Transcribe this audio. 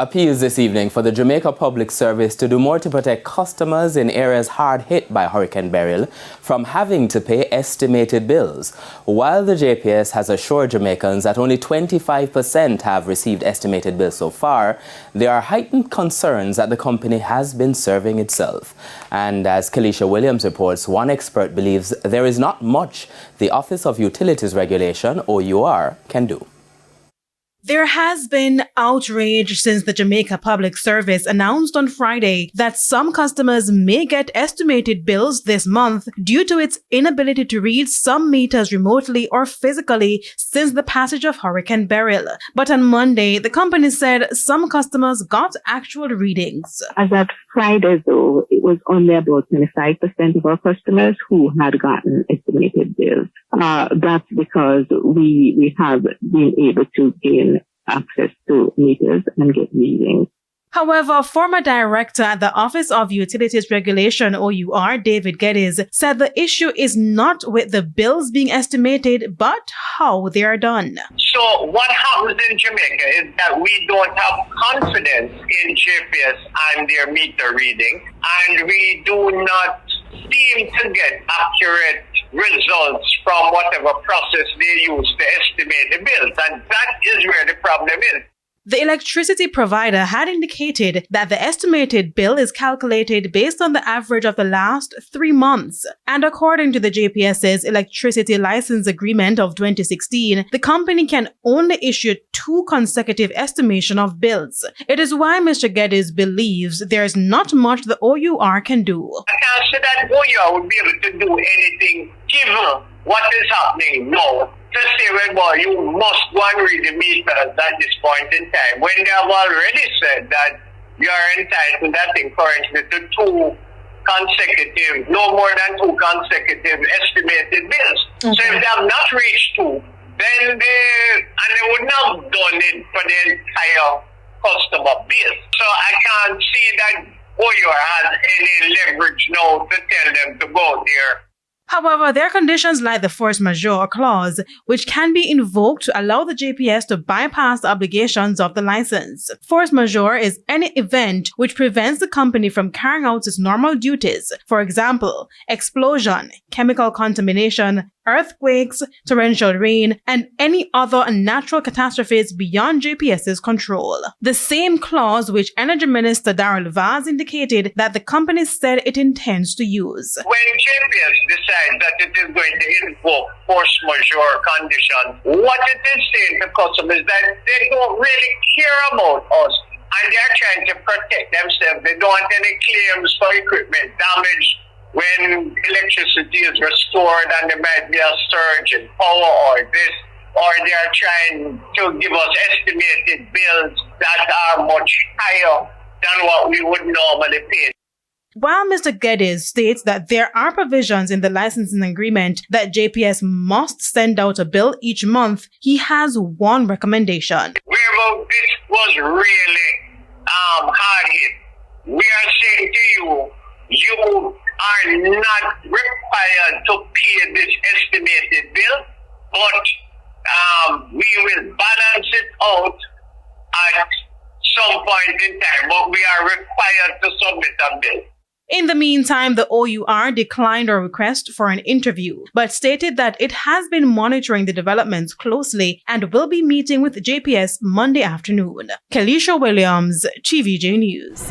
Appeals this evening for the Jamaica Public Service to do more to protect customers in areas hard hit by Hurricane Beryl from having to pay estimated bills. While the JPS has assured Jamaicans that only 25% have received estimated bills so far, there are heightened concerns that the company has been serving itself. And as Kalisha Williams reports, one expert believes there is not much the Office of Utilities Regulation, OUR, can do. There has been outrage since the Jamaica Public Service announced on Friday that some customers may get estimated bills this month due to its inability to read some meters remotely or physically since the passage of Hurricane Beryl. But on Monday, the company said some customers got actual readings. As of Friday, though, it was only about 25% of our customers who had gotten estimated bills. That's because we have been able to gain access to meters and get readings. However, former director at the Office of Utilities Regulation, OUR, David Geddes, said the issue is not with the bills being estimated, but how they are done. So what happens in Jamaica is that we don't have confidence in JPS and their meter reading, and we do not seem to get accurate results from whatever process they use to estimate the bills, and that is where the problem is. The electricity provider had indicated that the estimated bill is calculated based on the average of the last 3 months. And according to the JPS's Electricity License Agreement of 2016, the company can only issue 2 consecutive estimation of bills. It is why Mr. Geddes believes there is not much the OUR can do. I can't say that OUR would be able to do anything given what is happening now. To say, well, you must go and read the meters at this point in time, when they have already said that you are entitled, I think, currently to 2 consecutive, no more than 2 consecutive estimated bills. Okay. So if they have not reached 2, then they wouldn't have done it for the entire customer base. So I can't see that OUR has any leverage now to tell them to go there. However, there are conditions like the force majeure clause, which can be invoked to allow the JPS to bypass the obligations of the license. Force majeure is any event which prevents the company from carrying out its normal duties. For example, explosion, chemical contamination, earthquakes, torrential rain, and any other natural catastrophes beyond JPS's control. The same clause which Energy Minister Darrell Vaz indicated that the company said it intends to use. When JPS decides that it is going to invoke force majeure conditions, what it is saying to customers is that they don't really care about us, and they're trying to protect themselves. They don't want any claims for equipment damage when electricity is restored and there might be a surge in power or this, or they are trying to give us estimated bills that are much higher than what we would normally pay. While Mr. Geddes states that there are provisions in the licensing agreement that JPS must send out a bill each month, he has one recommendation. Wherever this was really hard hit, we are saying to you, you are not required to pay this estimated bill, but we will balance it out at some point in time, but we are required to submit a bill. In the meantime, the OUR declined our request for an interview, but stated that it has been monitoring the developments closely and will be meeting with JPS Monday afternoon. Kalisha Williams, TVJ News.